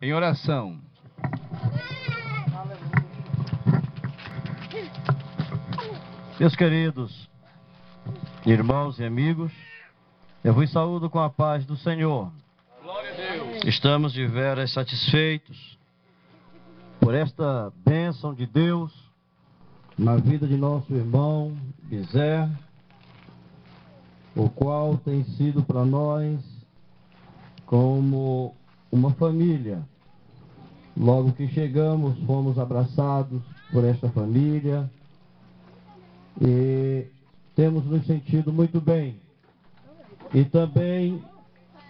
Em oração. Meus queridos irmãos e amigos, eu vos saúdo com a paz do Senhor. Glória a Deus. Estamos de veras satisfeitos por esta bênção de Deus na vida de nosso irmão Bizé, o qual tem sido para nós como uma família. Logo que chegamos, fomos abraçados por esta família e temos nos sentido muito bem. E também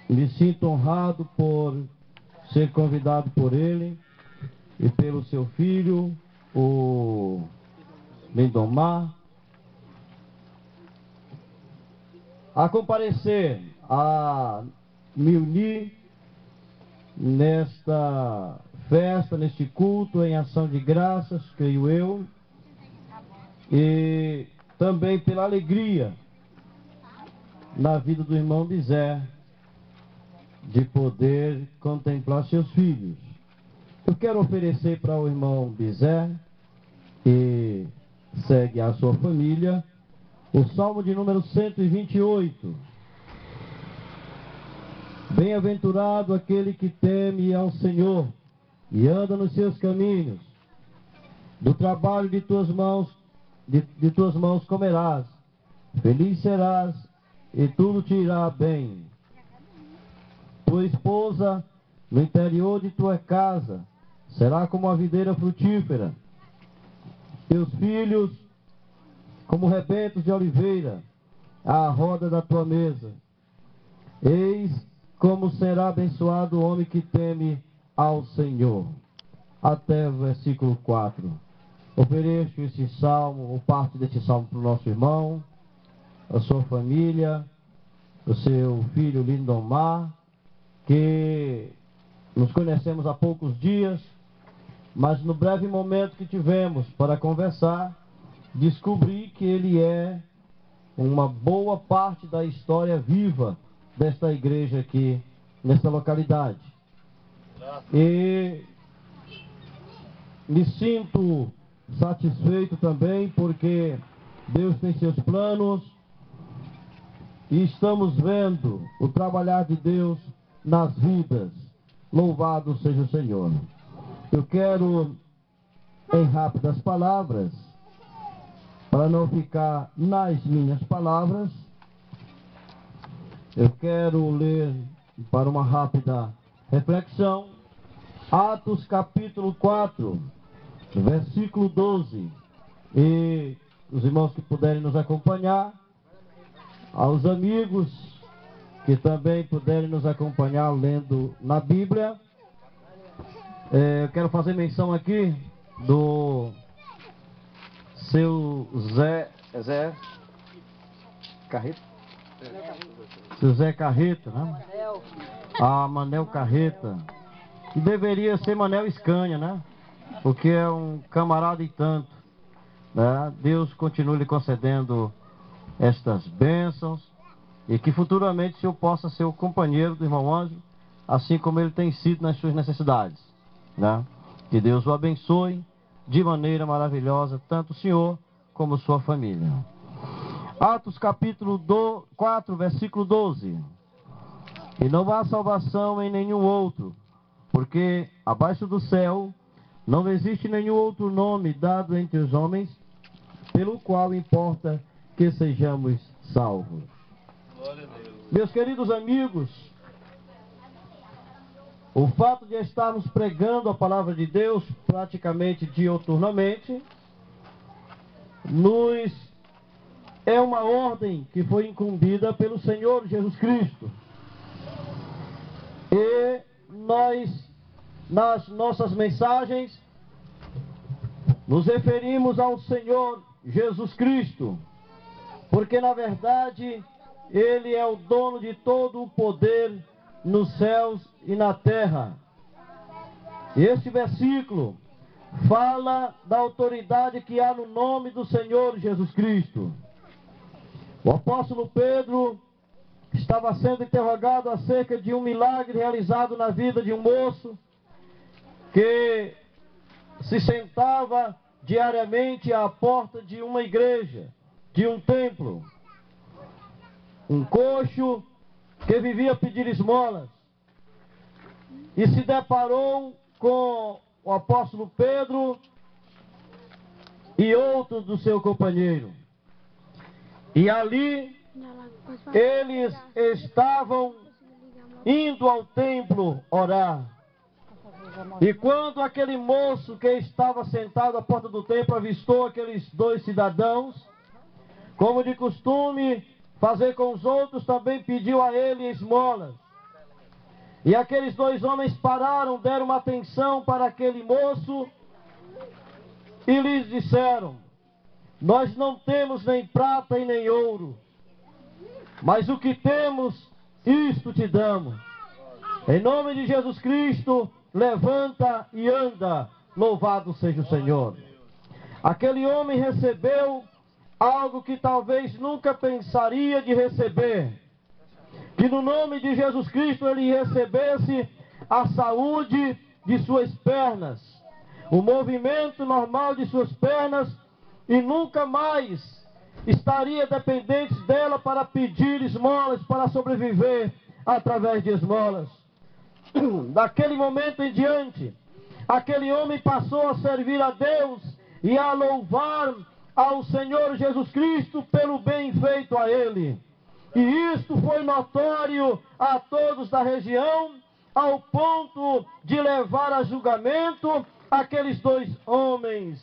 me sinto honrado por ser convidado por ele e pelo seu filho, o Lindomar, a comparecer, a me unir nesta festa, neste culto em ação de graças, creio eu, e também pela alegria na vida do irmão Bizé de poder contemplar seus filhos. Eu quero oferecer para o irmão Bizé, que segue a sua família, o Salmo de número 128. Bem-aventurado aquele que teme ao Senhor e anda nos seus caminhos. Do trabalho de tuas mãos, de tuas mãos comerás. Feliz serás e tudo te irá bem. Tua esposa no interior de tua casa será como a videira frutífera. Teus filhos como rebentos de oliveira à roda da tua mesa. Eis como será abençoado o homem que teme ao Senhor. Até o versículo 4. Ofereço esse salmo, ou parte desse salmo para o nosso irmão, a sua família, o seu filho Lindomar, que nos conhecemos há poucos dias, mas no breve momento que tivemos para conversar, descobri que ele é uma boa parte da história viva desta igreja aqui, nesta localidade. E me sinto satisfeito também porque Deus tem seus planos e estamos vendo o trabalhar de Deus nas vidas. Louvado seja o Senhor. Eu quero, em rápidas palavras, para não ficar nas minhas palavras, eu quero ler para uma rápida reflexão Atos capítulo 4, versículo 12. E os irmãos que puderem nos acompanhar, aos amigos que também puderem nos acompanhar lendo na Bíblia, eu quero fazer menção aqui do seu Zé Carreta? Seu Zé Carreta, né? A Manel Carreta, que deveria ser Manel Scania, né? Porque é um camarada e tanto, né? Deus continue lhe concedendo estas bênçãos e que futuramente o Senhor possa ser o companheiro do irmão Ângelo, assim como ele tem sido nas suas necessidades, né? Que Deus o abençoe de maneira maravilhosa, tanto o senhor como sua família. Atos capítulo 4, versículo 12. E não há salvação em nenhum outro, porque abaixo do céu não existe nenhum outro nome dado entre os homens, pelo qual importa que sejamos salvos. Glória a Deus. Meus queridos amigos, o fato de estarmos pregando a palavra de Deus praticamente dioturnamente é uma ordem que foi incumbida pelo Senhor Jesus Cristo. E nós, nas nossas mensagens, nos referimos ao Senhor Jesus Cristo, porque na verdade Ele é o dono de todo o poder nos céus e na terra. E este versículo fala da autoridade que há no nome do Senhor Jesus Cristo. O apóstolo Pedro estava sendo interrogado acerca de um milagre realizado na vida de um moço que se sentava diariamente à porta de uma igreja, de um templo. Um coxo que vivia a pedir esmolas. E se deparou com o apóstolo Pedro e outros do seu companheiro. E ali eles estavam indo ao templo orar. E quando aquele moço que estava sentado à porta do templo avistou aqueles dois cidadãos, como de costume fazer com os outros, também pediu a ele esmolas. E aqueles dois homens pararam, deram uma atenção para aquele moço e lhes disseram: nós não temos nem prata e nem ouro, mas o que temos, isto te damos. Em nome de Jesus Cristo, levanta e anda, louvado seja o Senhor. Aquele homem recebeu algo que talvez nunca pensaria de receber. Que no nome de Jesus Cristo ele recebesse a saúde de suas pernas, o movimento normal de suas pernas, e nunca mais estaria dependente dela para pedir esmolas, para sobreviver através de esmolas. Daquele momento em diante, aquele homem passou a servir a Deus e a louvar ao Senhor Jesus Cristo pelo bem feito a ele. E isto foi notório a todos da região, ao ponto de levar a julgamento aqueles dois homens.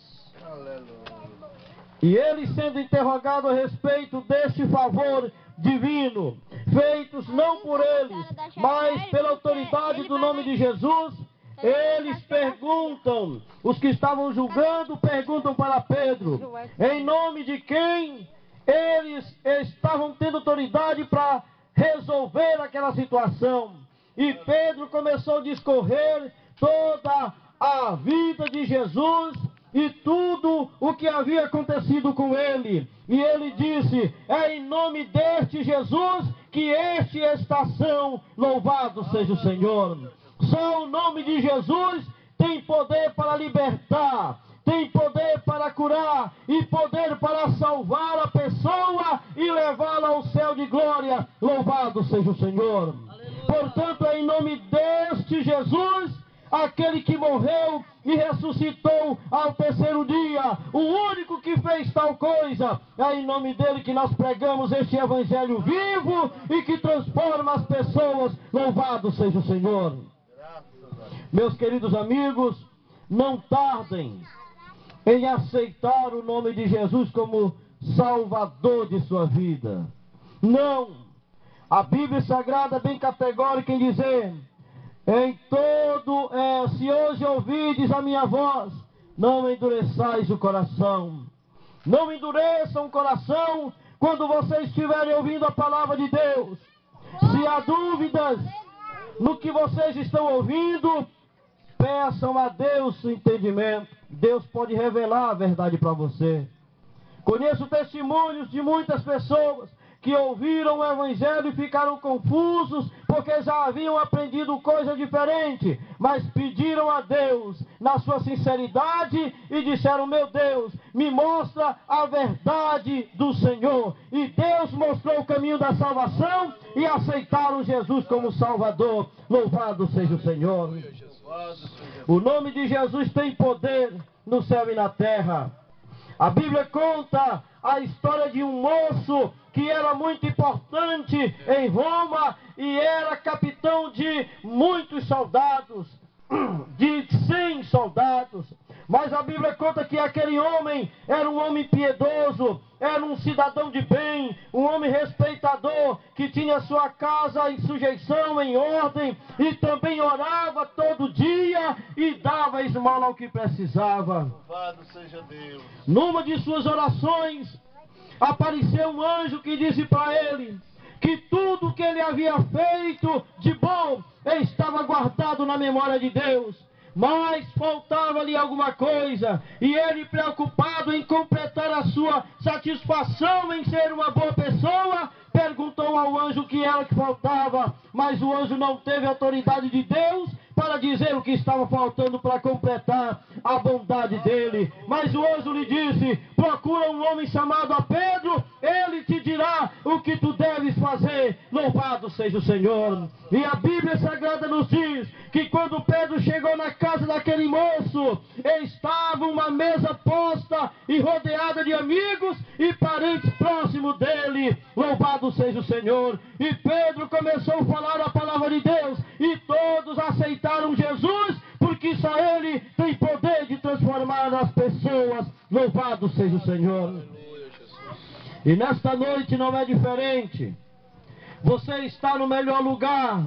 E ele, sendo interrogado a respeito deste favor divino, feitos não por eles, mas pela autoridade do nome de Jesus, eles perguntam, os que estavam julgando perguntam para Pedro, em nome de quem eles estavam tendo autoridade para resolver aquela situação. E Pedro começou a discorrer toda a vida de Jesus e tudo o que havia acontecido com ele. E ele disse: é em nome deste Jesus que este está são, louvado seja o Senhor. Só o nome de Jesus tem poder para libertar, tem poder para curar e poder para salvar a pessoa e levá-la ao céu de glória. Louvado seja o Senhor. Portanto, é em nome deste Jesus, aquele que morreu e ressuscitou ao terceiro dia, o único que fez tal coisa, é em nome dele que nós pregamos este evangelho vivo e que transforma as pessoas. Louvado seja o Senhor. Meus queridos amigos, não tardem em aceitar o nome de Jesus como Salvador de sua vida. Não! A Bíblia Sagrada é bem categórica em dizer: se hoje ouvides a minha voz, não endureçais o coração. Não endureçam o coração quando vocês estiverem ouvindo a palavra de Deus. Se há dúvidas no que vocês estão ouvindo, peçam a Deus o entendimento. Deus pode revelar a verdade para você. Conheço testemunhos de muitas pessoas que ouviram o Evangelho e ficaram confusos porque já haviam aprendido coisa diferente, mas pediram a Deus na sua sinceridade e disseram: meu Deus, me mostra a verdade do Senhor. E Deus mostrou o caminho da salvação e aceitaram Jesus como Salvador. Louvado seja o Senhor. O nome de Jesus tem poder no céu e na terra. A Bíblia conta a história de um moço que era muito importante em Roma e era capitão de muitos soldados, de 100 soldados. Mas a Bíblia conta que aquele homem era um homem piedoso, era um cidadão de bem, um homem respeitador, que tinha sua casa em sujeição, em ordem, e também orava todo dia e dava esmola ao que precisava. Louvado seja Deus. Numa de suas orações, apareceu um anjo que disse para ele que tudo que ele havia feito de bom estava guardado na memória de Deus, mas faltava-lhe alguma coisa, e ele, preocupado em completar a sua satisfação em ser uma boa pessoa, perguntou ao anjo o que era que faltava. Mas o anjo não teve autoridade de Deus para dizer o que estava faltando para completar a bondade dele. Mas o anjo lhe disse: procura um homem chamado a Pedro, ele te dirá o que tu deves fazer. Louvado seja o Senhor. E a Bíblia Sagrada nos diz que quando Pedro chegou na casa daquele moço, estava uma mesa posta e rodeada de amigos e parentes próximos dele. Louvado seja o Senhor. E Pedro começou a falar a palavra de Deus e todos aceitaram Jesus, porque só ele tem poder de transformar as pessoas. Louvado seja o Senhor. E nesta noite não é diferente. Você está no melhor lugar.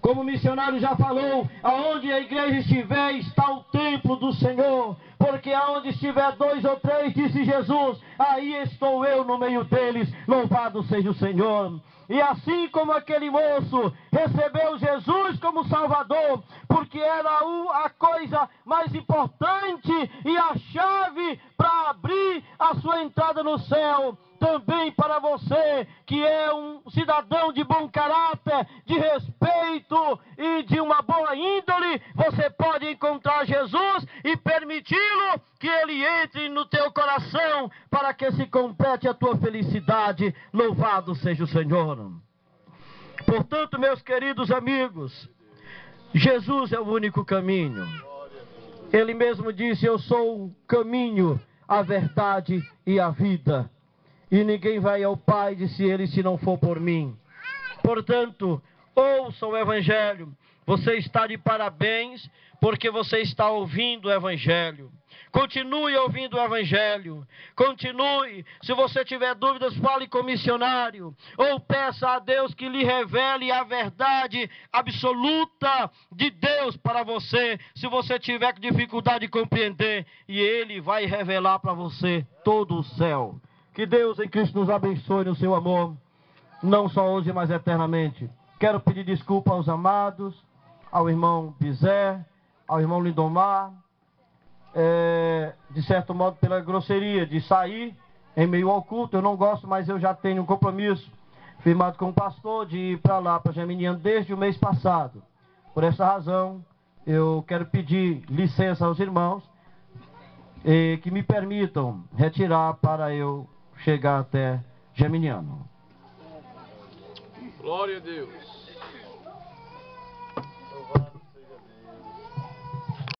Como o missionário já falou, aonde a igreja estiver está o templo do Senhor. Porque aonde estiver 2 ou 3, disse Jesus, aí estou eu no meio deles. Louvado seja o Senhor. E assim como aquele moço recebeu Jesus como Salvador, porque era a coisa mais importante e a chave para abrir a sua entrada no céu, também para você que é um cidadão de bom caráter, de respeito e de uma boa índole, você pode encontrar Jesus e permiti-lo que ele entre no teu coração para que se complete a tua felicidade. Louvado seja o Senhor. Portanto, meus queridos amigos, Jesus é o único caminho. Ele mesmo disse: eu sou o caminho, a verdade e a vida. E ninguém vai ao Pai, disse ele, se não for por mim. Portanto, ouça o Evangelho. Você está de parabéns, porque você está ouvindo o Evangelho. Continue ouvindo o Evangelho. Continue. Se você tiver dúvidas, fale com o missionário. Ou peça a Deus que lhe revele a verdade absoluta de Deus para você. Se você tiver dificuldade de compreender, e Ele vai revelar para você todo o céu. Que Deus em Cristo nos abençoe no seu amor, não só hoje, mas eternamente. Quero pedir desculpa aos amados, ao irmão Bizé, ao irmão Lindomar, de certo modo pela grosseria de sair em meio ao culto. Eu não gosto, mas eu já tenho um compromisso firmado com o pastor de ir para lá, para Geminiano, desde o mês passado. Por essa razão, eu quero pedir licença aos irmãos que me permitam retirar para eu chegar até Geminiano. Glória a Deus.